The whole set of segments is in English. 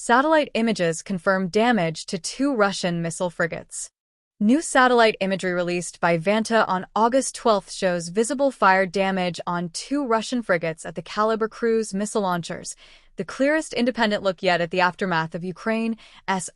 Satellite images confirm damage to 2 Russian missile frigates. New satellite imagery released by Vantor on August 12 shows visible fire damage on 2 Russian frigates at the Kalibr cruise missile launchers, the clearest independent look yet at the aftermath of Ukraine's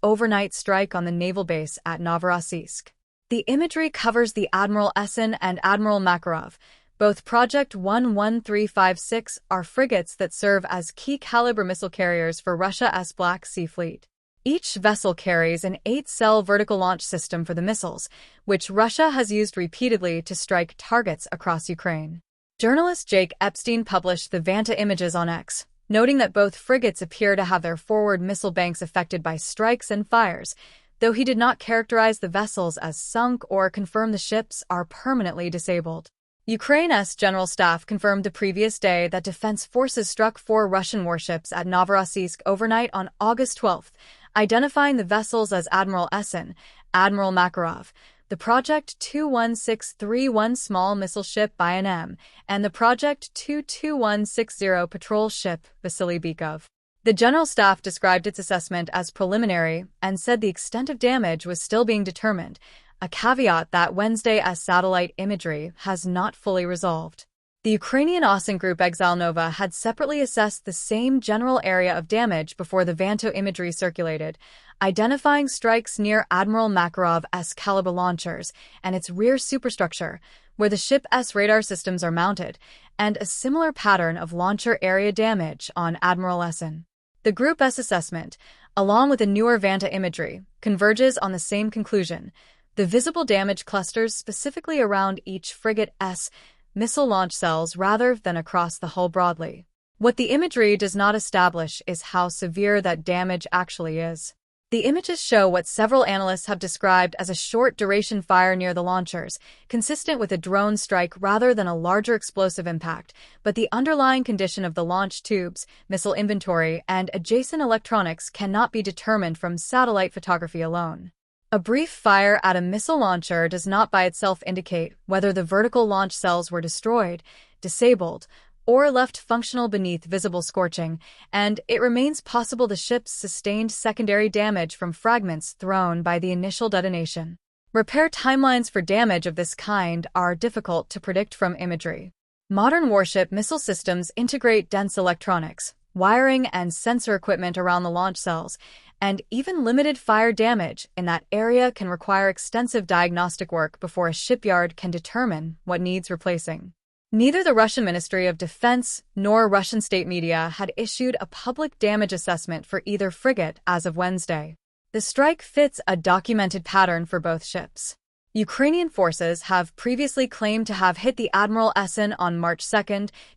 overnight strike on the naval base at Novorossiysk. The imagery covers the Admiral Essen and Admiral Makarov. Both Project 11356 are frigates that serve as key Kalibr missile carriers for Russia's Black Sea Fleet. Each vessel carries an 8-cell vertical launch system for the missiles, which Russia has used repeatedly to strike targets across Ukraine. Journalist Jake Epstein published the Vantor images on X, noting that both frigates appear to have their forward missile banks affected by strikes and fires, though he did not characterize the vessels as sunk or confirm the ships are permanently disabled. Ukraine's general staff confirmed the previous day that defense forces struck 4 Russian warships at Novorossiysk overnight on August 12, identifying the vessels as Admiral Essen, Admiral Makarov, the Project 21631 small missile ship Bayan, and the Project 22160 patrol ship Vasily Bykov. The general staff described its assessment as preliminary and said the extent of damage was still being determined, a caveat that Wednesday's satellite imagery has not fully resolved. The Ukrainian Essen group Exile Nova had separately assessed the same general area of damage before the Vantor imagery circulated, identifying strikes near Admiral Makarov's Kalibr launchers and its rear superstructure, where the ship's radar systems are mounted, and a similar pattern of launcher area damage on Admiral Essen. The group's assessment, along with the newer Vantor imagery, converges on the same conclusion. The visible damage clusters specifically around each frigate's missile launch cells rather than across the hull broadly. What the imagery does not establish is how severe that damage actually is. The images show what several analysts have described as a short-duration fire near the launchers, consistent with a drone strike rather than a larger explosive impact, but the underlying condition of the launch tubes, missile inventory, and adjacent electronics cannot be determined from satellite photography alone. A brief fire at a missile launcher does not by itself indicate whether the vertical launch cells were destroyed, disabled, or left functional beneath visible scorching, and it remains possible the ships sustained secondary damage from fragments thrown by the initial detonation. Repair timelines for damage of this kind are difficult to predict from imagery. Modern warship missile systems integrate dense electronics, wiring, and sensor equipment around the launch cells, and even limited fire damage in that area can require extensive diagnostic work before a shipyard can determine what needs replacing. Neither the Russian Ministry of Defense nor Russian state media had issued a public damage assessment for either frigate as of Wednesday. The strike fits a documented pattern for both ships. Ukrainian forces have previously claimed to have hit the Admiral Essen on March 2,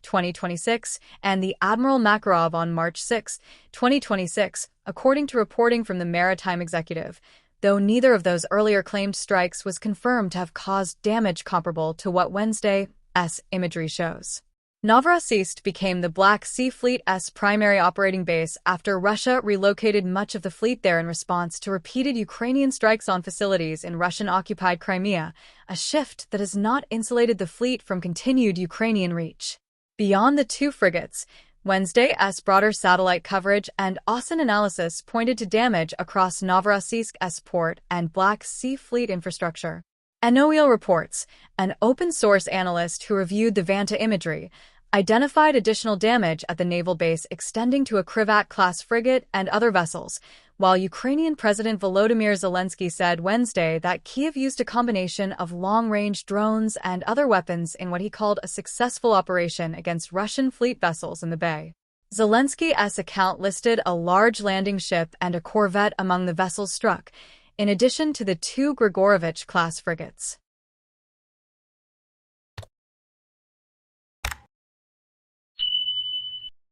2026, and the Admiral Makarov on March 6, 2026, according to reporting from the Maritime Executive, though neither of those earlier claimed strikes was confirmed to have caused damage comparable to what Wednesday's imagery shows. Novorossiysk became the Black Sea Fleet's primary operating base after Russia relocated much of the fleet there in response to repeated Ukrainian strikes on facilities in Russian-occupied Crimea, a shift that has not insulated the fleet from continued Ukrainian reach. Beyond the 2 frigates, Wednesday's broader satellite coverage and Essen analysis pointed to damage across Novorossiysk's port and Black Sea Fleet infrastructure. Anoil reports, an open-source analyst who reviewed the Vantor imagery, identified additional damage at the naval base extending to a Krivat-class frigate and other vessels, while Ukrainian President Volodymyr Zelensky said Wednesday that Kyiv used a combination of long-range drones and other weapons in what he called a successful operation against Russian fleet vessels in the bay. Zelensky's account listed a large landing ship and a corvette among the vessels struck, in addition to the 2 Grigorovich-class frigates.